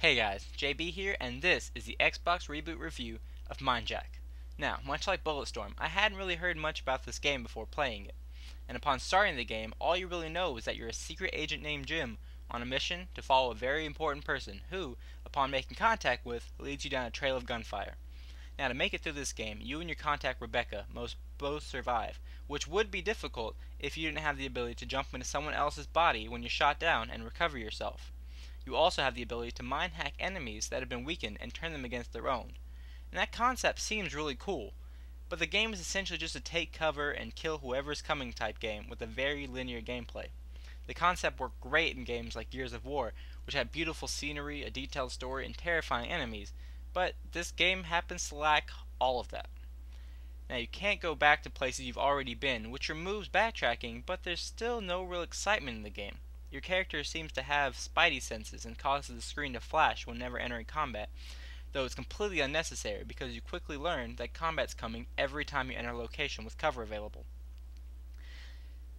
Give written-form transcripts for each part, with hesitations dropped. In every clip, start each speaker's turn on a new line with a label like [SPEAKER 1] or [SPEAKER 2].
[SPEAKER 1] Hey guys, JB here, and this is the Xbox Reboot review of MindJack. Now, much like Bulletstorm, I hadn't really heard much about this game before playing it, and upon starting the game, all you really know is that you're a secret agent named Jim on a mission to follow a very important person who, upon making contact with, leads you down a trail of gunfire. Now, to make it through this game, you and your contact Rebecca must both survive, which would be difficult if you didn't have the ability to jump into someone else's body when you're shot down and recover yourself. You also have the ability to mind hack enemies that have been weakened and turn them against their own. And that concept seems really cool, but the game is essentially just a take cover and kill whoever's coming type game with a very linear gameplay. The concept worked great in games like Gears of War, which had beautiful scenery, a detailed story, and terrifying enemies, but this game happens to lack all of that. Now, you can't go back to places you've already been, which removes backtracking, but there's still no real excitement in the game. Your character seems to have spidey senses and causes the screen to flash whenever entering combat, though it's completely unnecessary because you quickly learn that combat's coming every time you enter a location with cover available.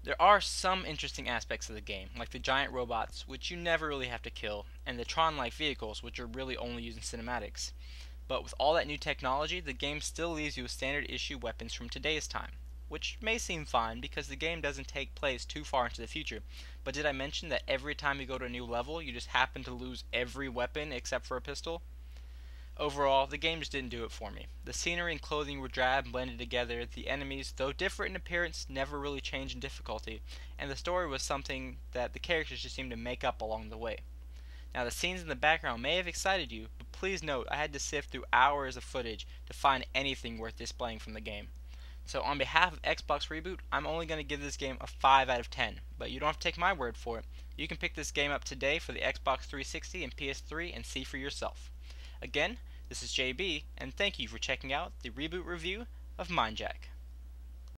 [SPEAKER 1] There are some interesting aspects of the game, like the giant robots, which you never really have to kill, and the Tron-like vehicles, which are really only used in cinematics. But with all that new technology, the game still leaves you with standard issue weapons from today's time, which may seem fine because the game doesn't take place too far into the future. But did I mention that every time you go to a new level, you just happen to lose every weapon except for a pistol? Overall, the game just didn't do it for me. The scenery and clothing were drab and blended together, the enemies, though different in appearance, never really changed in difficulty, and the story was something that the characters just seemed to make up along the way. Now, the scenes in the background may have excited you, but please note I had to sift through hours of footage to find anything worth displaying from the game. So on behalf of Xbox Reboot, I'm only going to give this game a 5 out of 10, but you don't have to take my word for it. You can pick this game up today for the Xbox 360 and PS3 and see for yourself. Again, this is JB, and thank you for checking out the Reboot review of MindJack.